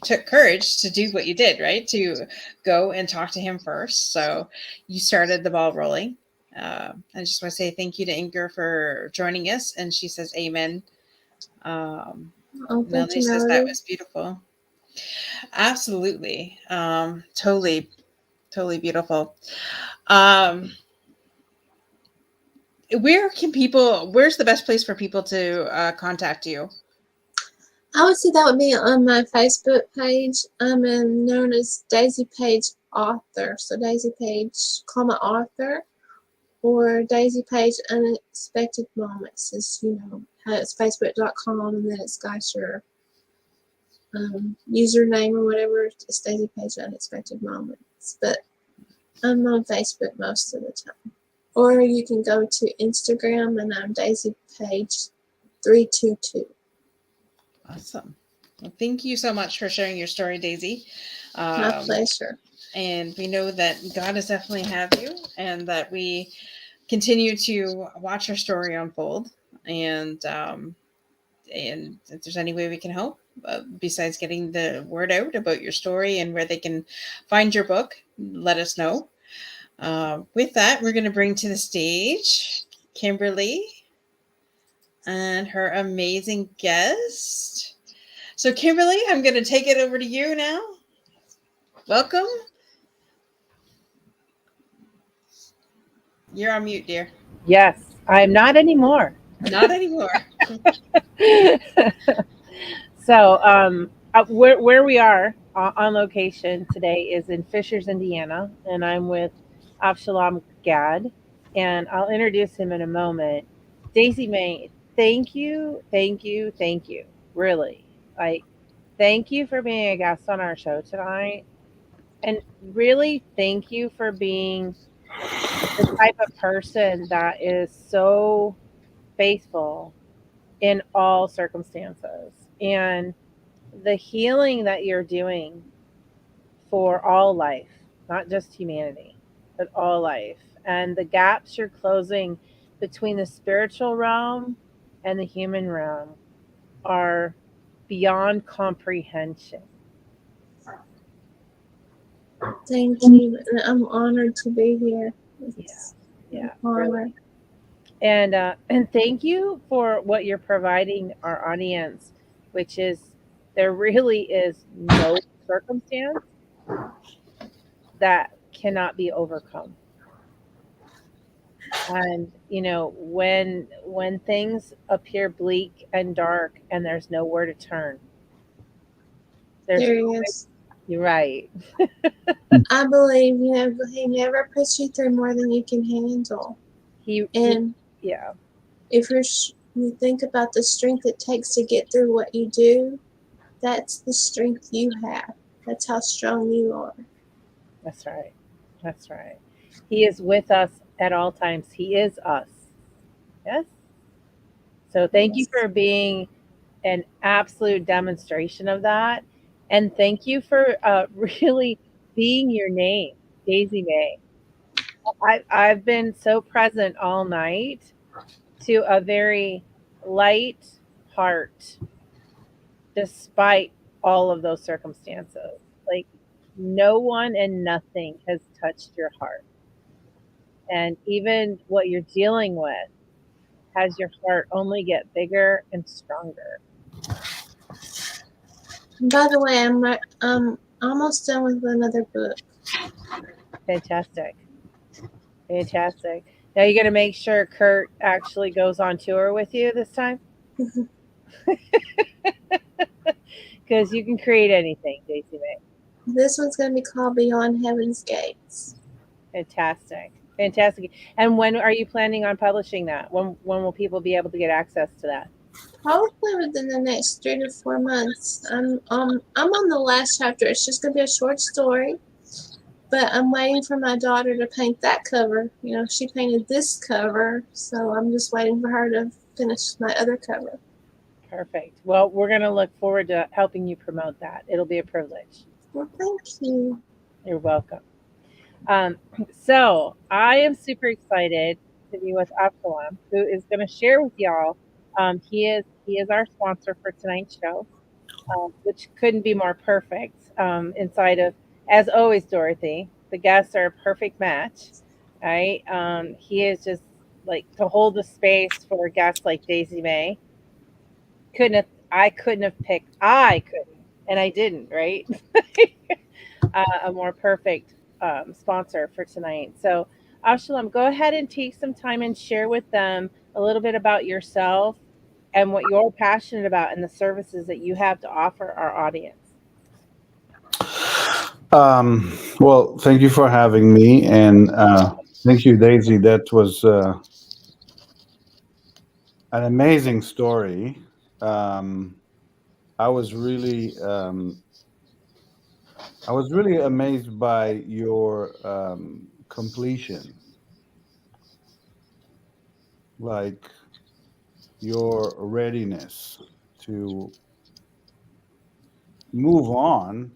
took courage to do what you did, right? To go and talk to him first. So you started the ball rolling. I just want to say thank you to Inger for joining us, and she says amen. Um, Oh, thank Melanie you, says that Melody. was beautiful. Absolutely. Totally beautiful. Um, where's the best place for people to contact you? I would say that would be on my Facebook page. I'm known as Daisy Paige Author. So Daisy Paige, comma author, or Daisy Paige Unexpected Moments is, it's facebook.com and then it's got your username or whatever. It's Daisy Paige Unexpected Moments. But I'm on Facebook most of the time. Or you can go to Instagram and I'm Daisy Paige 322. Awesome. Well, thank you so much for sharing your story, Daisy. My Um, pleasure. and we know that God has definitely have you, and that we continue to watch your story unfold. And if there's any way we can help, besides getting the word out about your story and where they can find your book, let us know. With that, we're going to bring to the stage Kimberly and her amazing guest. So, Kimberly, I'm going to take it over to you now. Welcome. You're on mute, dear. Yes, I'm not anymore. Not anymore. Where we are on location today is in Fishers, Indiana, and I'm with Avshalom Gad, and I'll introduce him in a moment. Daisy May, thank you, thank you, thank you. Really, like, thank you for being a guest on our show tonight, and really, thank you for being the type of person that is so faithful in all circumstances. And the healing that you're doing for all life, not just humanity, but all life, and the gaps you're closing between the spiritual realm and the human realm are beyond comprehension. Thank you. And I'm honored to be here. It's Yeah, an honor. and thank you for what you're providing our audience, which is there really is no circumstance that cannot be overcome. And when things appear bleak and dark and there's nowhere to turn, there's There he is. you're right. I believe, he never puts you through more than you can handle. he And yeah, if you think about the strength it takes to get through what you do, that's the strength you have. That's how strong you are. that's right. That's right. He is with us at all times. He is us. Yes. So thank you Yes. for being an absolute demonstration of that. And thank you for really being your name, Daisy May. I've been so present all night to a very light heart, despite all of those circumstances. Like, no one and nothing has touched your heart. And even what you're dealing with has your heart only get bigger and stronger. By the way, I'm almost done with another book. Fantastic. Fantastic. Now you're going to make sure Kurt actually goes on tour with you this time? Because you can create anything, Daisy May. This one's going to be called Beyond Heaven's Gates. Fantastic. Fantastic. And when are you planning on publishing that? When will people be able to get access to that? Probably within the next 3 to 4 months. I'm on the last chapter. It's just going to be a short story. But I'm waiting for my daughter to paint that cover. She painted this cover, so I'm just waiting for her to finish my other cover. Perfect. Well, we're going to look forward to helping you promote that. It'll be a privilege. Well, thank you. You're welcome. So I am super excited to be with Absalom, who is going to share with y'all. He is our sponsor for tonight's show, which couldn't be more perfect. Inside of, as always, Dorothy, the guests are a perfect match. Right? He is just like to hold the space for guests like Daisy May. I couldn't have picked. I couldn't, and I didn't. Right? A more perfect sponsor for tonight. So, Avshalom, go ahead and take some time and share with them a little bit about yourself and what you're passionate about and the services that you have to offer our audience. Well, thank you for having me, and thank you, Daisy. That was an amazing story. I was really, amazed by your completion, like your readiness to move on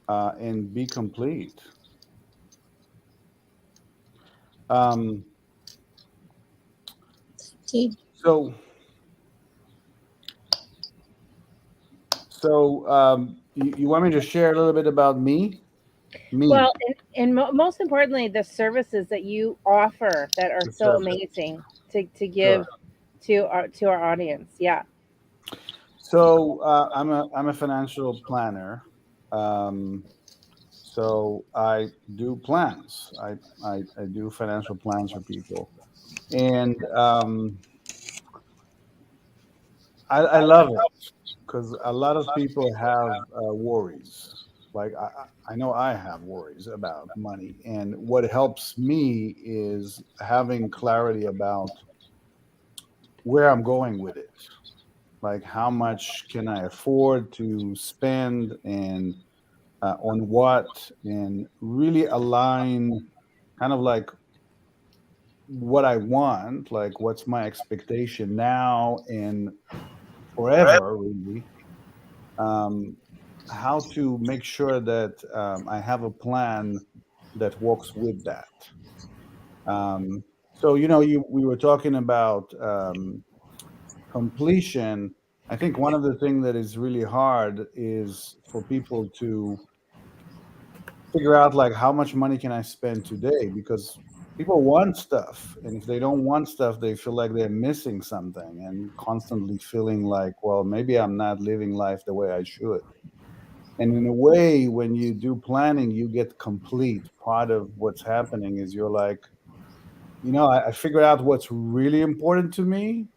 and be complete. Um, Thank you. so, you want me to share a little bit about me? Well, and most importantly, the services that you offer that are The so service. amazing to give Sure. to our audience. Yeah. So I'm a financial planner. Um, so I do plans. I do financial plans for people, and I love it because a lot of people have worries. Like I know I have worries about money, and what helps me is having clarity about where I'm going with it. Like how much can I afford to spend and on what, and really align kind of like what I want, like what's my expectation now and forever, really. Um, how to make sure that I have a plan that works with that. So we were talking about completion. I think one of the things that is really hard is for people to figure out like how much money can I spend today, because people want stuff, and if they don't want stuff, they feel like they're missing something and constantly feeling like, well, maybe I'm not living life the way I should. And in a way, when you do planning, you get complete. Part of what's happening is you're like, I figured out what's really important to me.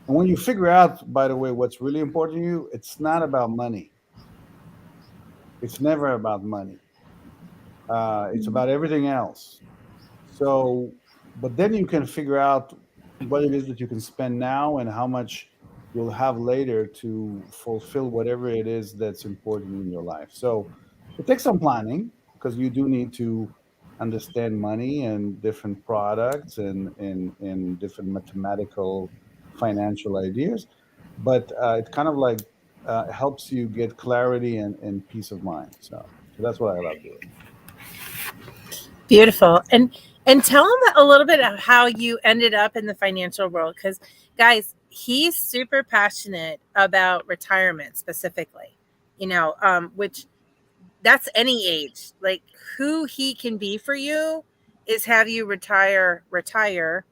And when you figure out, by the way, what's really important to you, it's not about money. It's never about money. It's about everything else. So, but then you can figure out what it is that you can spend now and how much you'll have later to fulfill whatever it is that's important in your life. So it takes some planning, because you do need to understand money and different products and different mathematical financial ideas. But it kind of like helps you get clarity and peace of mind. So that's what I love doing. Beautiful. And tell them a little bit of how you ended up in the financial world, because guys, he's super passionate about retirement specifically. Which that's any age. Like, who he can be for you is have you retire,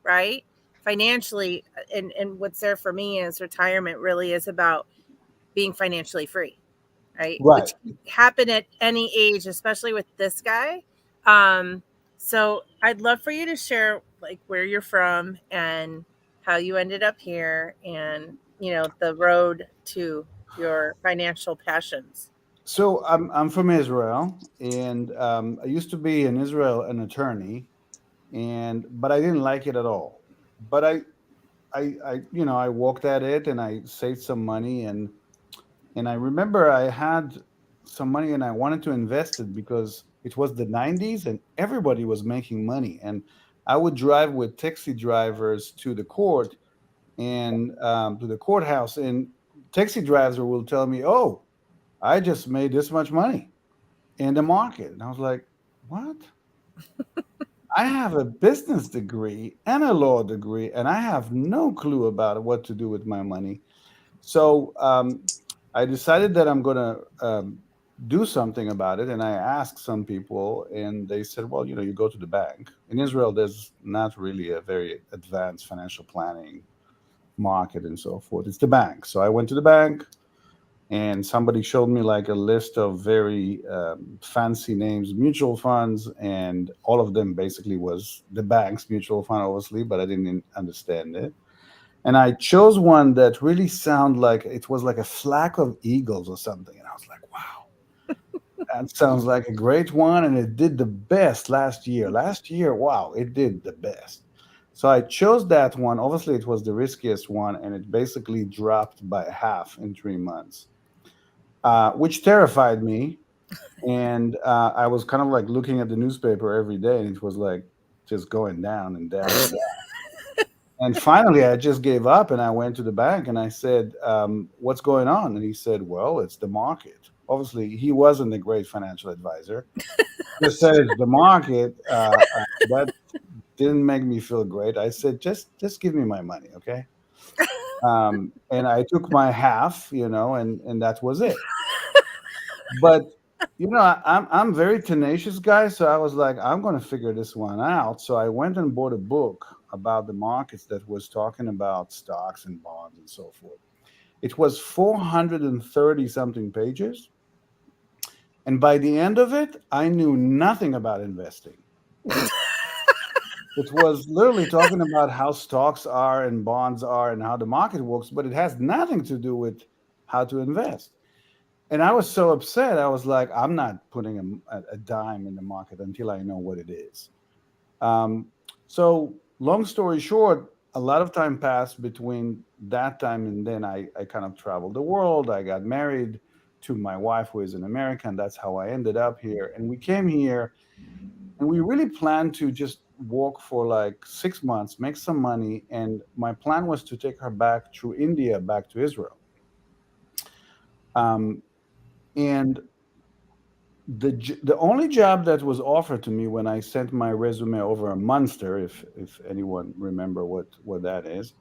right? Financially, and what's there for me is retirement really is about being financially free, right? Right. Which can happen at any age, especially with this guy. Um, so I'd love for you to share like where you're from and how you ended up here, and the road to your financial passions. So I'm from Israel, and I used to be in Israel an attorney, but I didn't like it at all. But I worked at it, and I saved some money, and I remember I had some money, and I wanted to invest it because it was the 90s and everybody was making money, and I would drive with taxi drivers to the court and to the courthouse, and taxi driver will tell me, "Oh, I just made this much money in the market." And I was like, what? I have a business degree and a law degree, and I have no clue about what to do with my money. So I decided that I'm going to do something about it. And I asked some people, and they said, well, you go to the bank. In Israel, there's not really a very advanced financial planning market and so forth. It's the bank. So I went to the bank, and somebody showed me like a list of very fancy names mutual funds, and all of them basically was the bank's mutual fund, obviously, but I didn't understand it. And I chose one that really sounded like it was like a flock of eagles or something, and I was like, wow, that sounds like a great one. And it did the best last year. Wow, it did the best. So I chose that one. Obviously it was the riskiest one, and it basically dropped by half in 3 months, which terrified me. And I was kind of like looking at the newspaper every day, and it was like just going down and down and down. And finally, I just gave up, and I went to the bank and I said, "What's going on?" And he said, "Well, it's the market." Obviously, he wasn't a great financial advisor. Just said it's the market. That didn't make me feel great. I said, "Just give me my money, okay?" And I took my half, and that was it. But I'm very tenacious guy, so I was like, I'm going to figure this one out. So I went and bought a book about the markets that was talking about stocks and bonds and so forth. It was 430 something pages, and by the end of it, I knew nothing about investing. It was literally talking about how stocks are and bonds are and how the market works, but it has nothing to do with how to invest. And I was so upset. I was like, I'm not putting a dime in the market until I know what it is. Um, so, long story short, a lot of time passed between that time and then I kind of traveled the world. I got married to my wife, who is an American. That's how I ended up here. And we came here, and we really planned to just work for like 6 months, make some money. And my plan was to take her back through India, back to Israel. Um, and the only job that was offered to me when I sent my resume over a Munster, if anyone remember what that is,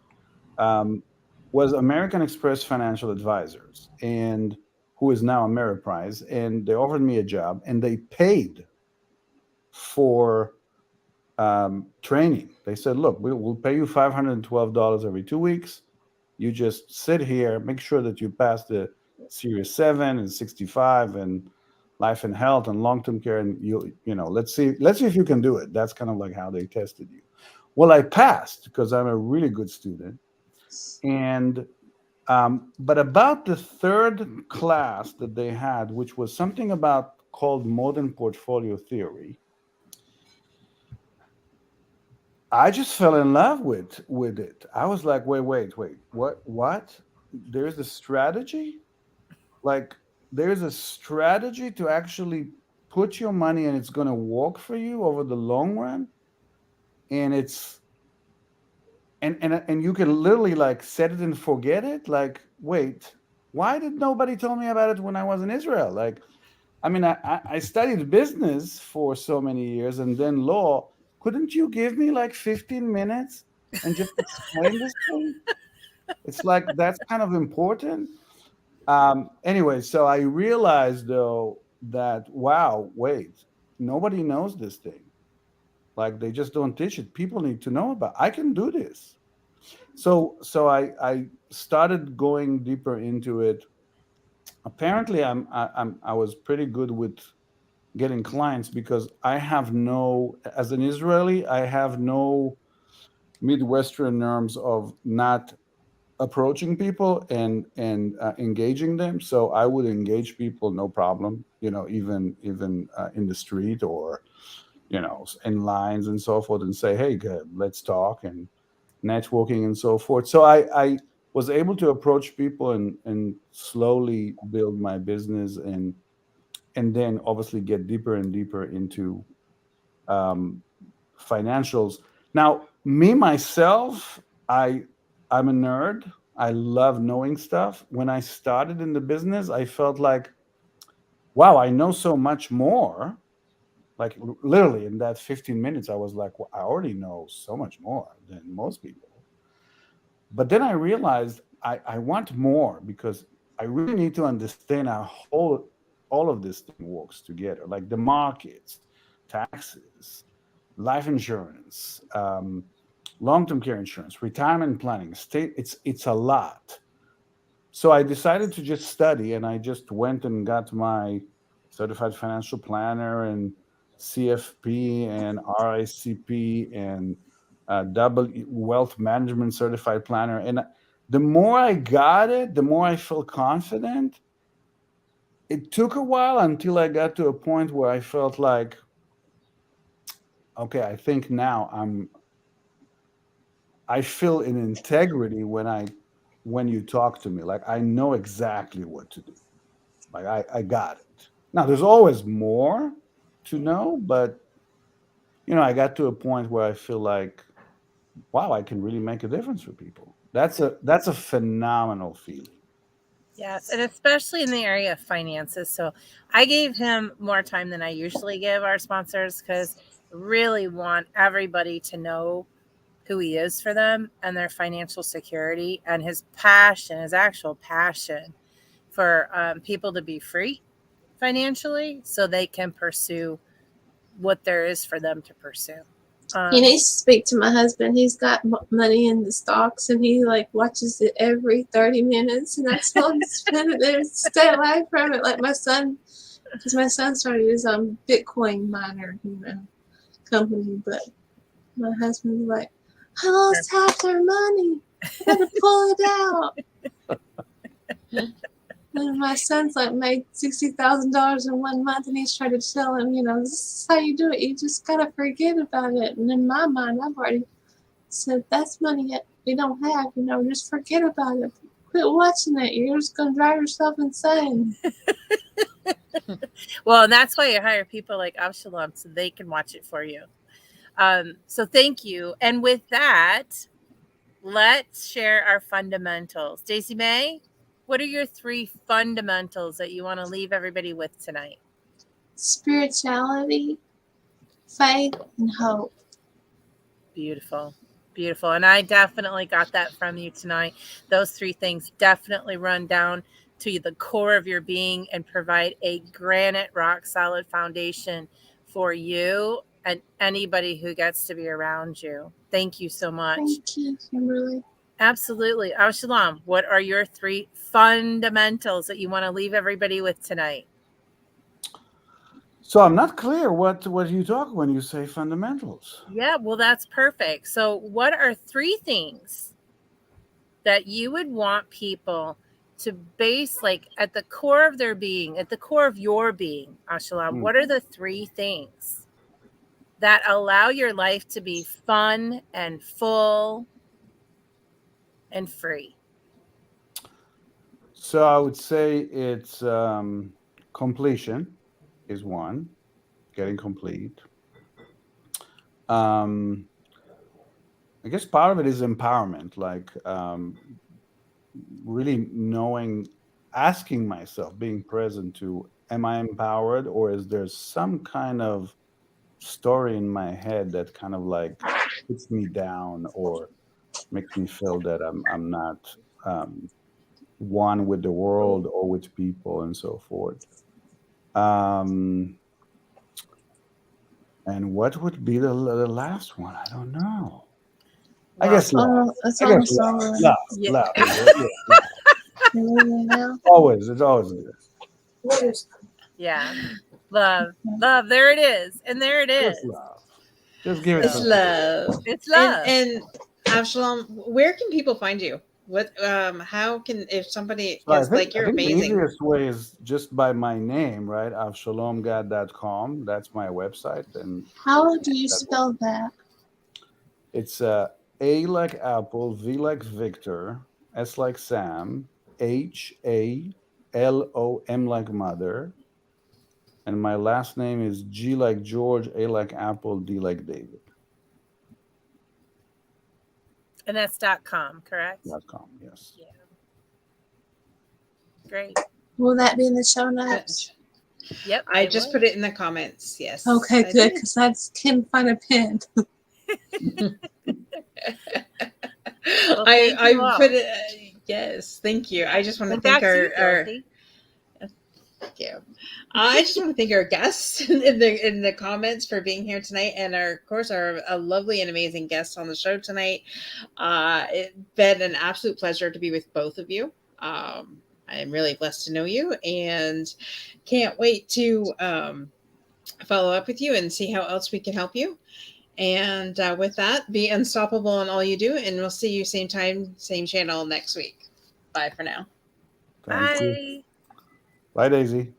um, was American Express Financial Advisors, and who is now Ameriprise, and they offered me a job, and they paid for training. They said, look, we'll pay you $512 every 2 weeks. You just sit here, make sure that you pass the Series 7 and 65 and life and health and long-term care, and let's see if you can do it. That's kind of like how they tested you. Well, I passed because I'm a really good student. And but about the third class that they had, which was something about called modern portfolio theory, I just fell in love with it. I was like, wait, what? There's a strategy? Like, there's a strategy to actually put your money and it's going to work for you over the long run. And it's and you can literally like set it and forget it. Like, wait, why did nobody tell me about it when I was in Israel? Like, I mean, I studied business for so many years and then law. Couldn't you give me like 15 minutes and just explain this thing? It's like that's kind of important. Anyway, so I realized though that, wow, wait, nobody knows this thing. Like they just don't teach it. People need to know about. I can do this. So I started going deeper into it. Apparently, I was pretty good with getting clients because as an Israeli, I have no Midwestern norms of not approaching people and engaging them. So I would engage people, no problem. Even in the street or in lines and so forth, and say, hey, good, let's talk and networking and so forth. So I was able to approach people and slowly build my business and then obviously get deeper and deeper into um, financials. Now, me myself, I'm a nerd. I love knowing stuff. When I started in the business, I felt like, wow, I know so much more. Like literally in that 15 minutes, I was like, well, I already know so much more than most people. But then I realized I want more because I really need to understand how all of this thing works together, like the markets, taxes, life insurance, long-term care insurance, retirement planning, state. It's a lot. So I decided to just study, and I just went and got my certified financial planner and CFP and RICP and double wealth management certified planner. And the more I got it, the more I felt confident. It took a while until I got to a point where I felt like, okay, I think now I feel in integrity when you talk to me. Like I know exactly what to do. Like I got it. Now there's always more to know, but I got to a point where I feel like, wow, I can really make a difference for people. That's a phenomenal feeling. Yes, and especially in the area of finances. So I gave him more time than I usually give our sponsors because really want everybody to know who he is for them and their financial security and his passion, his actual passion for people to be free financially so they can pursue what there is for them to pursue. He needs to speak to my husband. He's got money in the stocks, and he like watches it every 30 minutes. And I told him to spend it there, stay away from it. Like my son, because my son started his own Bitcoin miner, company. But my husband's like, I lost half their money. I got to pull it out. And my son's like made $60,000 in 1 month, and he's trying to tell him, this is how you do it. You just gotta forget about it. And in my mind, I've already said that's money that we don't have. Just forget about it. Quit watching it. You're just gonna drive yourself insane. Well, and that's why you hire people like Avshalom so they can watch it for you. So thank you. And with that, let's share our fundamentals. Stacey May, what are your 3 fundamentals that you want to leave everybody with tonight? Spirituality, faith, and hope. Beautiful. Beautiful. And I definitely got that from you tonight. Those 3 things definitely run down to the core of your being and provide a granite rock solid foundation for you and anybody who gets to be around you. Thank you so much. Thank you, Kimberly. Absolutely. Avshalom, what are your 3 fundamentals that you want to leave everybody with tonight? So I'm not clear what you talk when you say fundamentals. Yeah, well, that's perfect. So what are 3 things that you would want people to base, like, at the core of their being, at the core of your being, Avshalom? What are the 3 things that allow your life to be fun and full and free? So I would say it's completion is one, getting complete. I guess part of it is empowerment, like really knowing, asking myself, being present to, am I empowered, or is there some kind of story in my head that kind of like puts me down or makes me feel that I'm not one with the world or with people and so forth. And what would be the last one? I don't know. I guess love. It's I guess almost love. over. Love. Yeah. Love. Yeah. You're leaving now? Always. It's always good. Yeah. Love. There it is. And there it is. Just love. Just give it It's some love. It's love. And Avshalom, where can people find you? What how can, if somebody So is like, you're the amazing. easiest way is just by my name, right? avshalomgad.com. That's my website. And How do you spell that? it's A like Apple, V like Victor, S like Sam, HALOM like Mother. And my last name is G like George, A like Apple, D like David. And that's .com, correct? .com, yes. Yeah. Great. Will that be in the show notes? Yep. I just put it in the comments. Yes. Okay, I good, did. because I can't find a pen. Well, thank you I all. put it. Yes, thank you. I just want to And thank back to you, our Dorothy. thank you. I just want to thank our guests in the comments for being here tonight, and of course our lovely and amazing guests on the show tonight. It's been an absolute pleasure to be with both of you. I'm really blessed to know you, and can't wait to follow up with you and see how else we can help you. And with that, be unstoppable in all you do, and we'll see you same time, same channel next week. Bye for now. Thank you. Bye. Bye, Daisy.